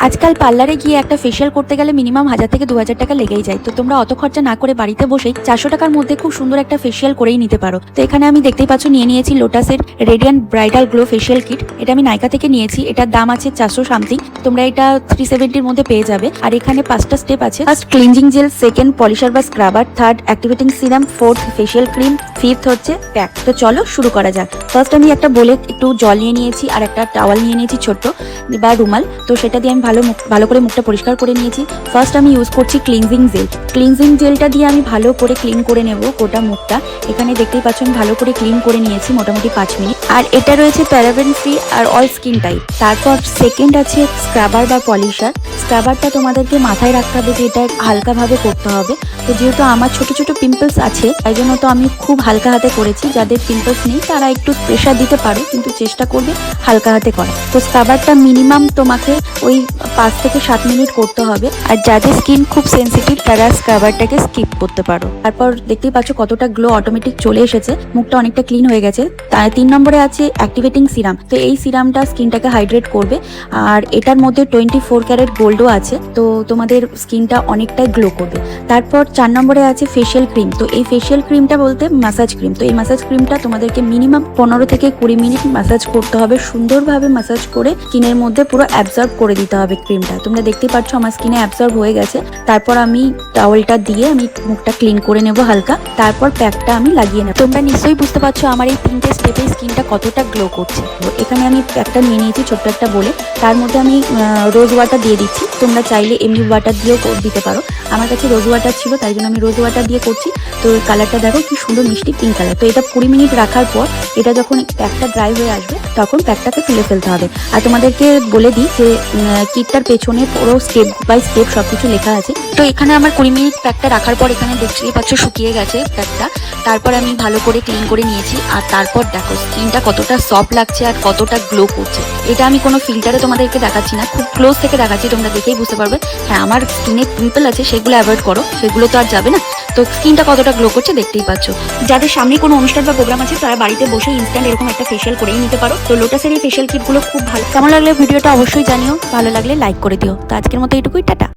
আজকাল পার্লারে গিয়ে একটা ফেশিয়াল করতে গেলে মিনিমাম 1000 থেকে 2000 টাকা লেগেই যায়। তো তোমরা অত খরচা না করে বাড়িতে বসেই 400 টাকার মধ্যে খুব সুন্দর একটা ফেশিয়াল করেই নিতে পারো। তো এখানে আমি দেখতেই পাচ্ছ নিয়ে নিয়েছি লোটাসের radiant bridal glow facial kit. এটা আমি নাইকা থেকে নিয়েছি। এটার দাম আছে 400 সামথিং। তোমরা এটা 370 এর মধ্যে পেয়ে যাবে। আর এখানে 5টা স্টেপ আছে। First cleansing gel, second polisher বা scrubber, third activating serum, fourth facial cream, fifth হচ্ছে প্যাক। তো চলো শুরু করা যাক। ফার্স্ট আমি একটা বোলে একটু জল নিয়ে নিয়েছি আর একটা টাওয়াল নিয়ে নিয়েছি ছোট্ট বা রুমাল। তো সেটা দিয়ে আমি ভালো করে মুখটা পরিষ্কার করে নিয়েছি। ফার্স্ট আমি ইউজ করছি ক্লিনজিং জেল। ক্লিনজিং জেলটা দিয়ে আমি ভালো করে ক্লিন করে নেব গোটা মুখটা। এখানে দেখতেই পাচ্ছ আমি ভালো করে ক্লিন করে নিয়েছি মোটামুটি 5 মিনিট। আর এটা রয়েছে প্যারাবেন ফ্রি আর অল স্কিন টাইপ। তারপর সেকেন্ড আছে স্ক্রাবার বা পলিশার। স্ক্রাবারটা তোমাদেরকে মাথায় রাখতে হবে যে এটা হালকাভাবে করতে হবে। তো যেহেতু আমার ছোট ছোট পিম্পলস আছে তাই জন্য তো আমি খুব হালকা হাতে করেছি। যাদের পিম্পলস নেই তারা একটু প্রেশার দিতে পারো, কিন্তু চেষ্টা করবে হালকা হাতে করা। তো স্ক্রাবারটা মিনিমাম তোমাকে ওই 5 থেকে 7 মিনিট করতে হবে। আর যাদের স্কিন খুব সেন্সিটিভ তারা স্ক্রাবারটাকে স্কিপ করতে পারো। তারপর দেখতেই পাচ্ছ কতটা গ্লো অটোমেটিক চলে এসেছে, মুখটা অনেকটা ক্লিন হয়ে গেছে। তার 3 নম্বরে আছে অ্যাক্টিভেটিং সিরাম। তো এই সিরামটা স্কিনটাকে হাইড্রেট করবে আর এটার মধ্যে 24 ক্যারেট গোল্ডও আছে। তো তোমাদের স্কিনটা অনেকটাই গ্লো করবে। তারপর 4 নম্বরে আছে ফেশিয়াল ক্রিম। তো এই ফেশিয়াল ক্রিমটা বলতে মাসাজ ক্রিম। তো এই মাসাজ ক্রিমটা তোমাদেরকে মিনিমাম 15 থেকে 20 মিনিট মাসাজ করতে হবে। সুন্দরভাবে মাসাজ করে স্কিনের মধ্যে পুরো অ্যাবজর্ব করে দিতে হবে ক্রিমটা। তোমরা দেখতে পাচ্ছ আমার স্কিনে অ্যাবজর্ব হয়ে গেছে। তারপর আমি টাওয়েলটা দিয়ে আমি মুখটা ক্লিন করে নেব হালকা। তারপর প্যাকটা আমি লাগিয়ে নেব। তোমরা নিশ্চয়ই বুঝতে পারছো আমার এই 3টে স্টেপে স্কিনটা কতটা গ্লো করছে। তো এখানে আমি প্যাকটা নিয়ে নিয়েছি ছোট্ট একটা বলে। তার মধ্যে আমি রোজ ওয়াটার দিয়ে দিচ্ছি। তোমরা চাইলে এমনি ওয়াটার দিয়েও দিতে পারো। আমার কাছে রোজ ওয়াটার ছিল তাই জন্য আমি রোজ ওয়াটার দিয়ে করছি। তো কালারটা দেখো কি সুন্দর মিষ্টি পিঙ্ক কালার। তো এটা 20 মিনিট রাখার পর এটা যখন প্যাকটা ড্রাই হয়ে আসবে তখন প্যাকটাকে তুলে ফেলতে হবে। আর তোমাদেরকে বলে দিই যে কিটটার পেছনে পুরো স্টেপ বাই স্টেপ সবকিছু লেখা আছে। তো এখানে আমার 20 মিনিট প্যাকটা রাখার পর এখানে দেখতেই পাচ্ছ শুকিয়ে গেছে প্যাকটা। তারপর আমি ভালো করে ক্লিন করে নিয়েছি। আর তারপর দেখো স্কিনটা কতটা সফট লাগছে আর কতটা গ্লো করছে। এটা আমি কোনো ফিল্টারে তোমাদেরকে দেখাচ্ছি না, খুব ক্লোজ থেকে দেখাচ্ছি, তোমরা দেখেই বুঝতে পারবে। হ্যাঁ, আমার স্কিনে পিম্পল আছে সেগুলো অ্যাভয়েড করো, সেগুলো তো আর যাবে না। তো স্কিনটা কতটা গ্লো করছে দেখতেই পাচ্ছ। যাদের সামনে কোনো অনুষ্ঠান বা প্রোগ্রাম আছে তারা বাড়িতে বসে ইনস্ট্যান্ট এরকম একটা ফেশিয়াল করেই নিতে পারো। তো লোটাসের এই ফেশিয়াল কিটগুলো খুব ভালো। কেমন লাগলে ভিডিওটা অবশ্যই জানিও, ভালো লাগলে লাইক করে দিও। তো আজকের মতো এটুকুই, টাটা।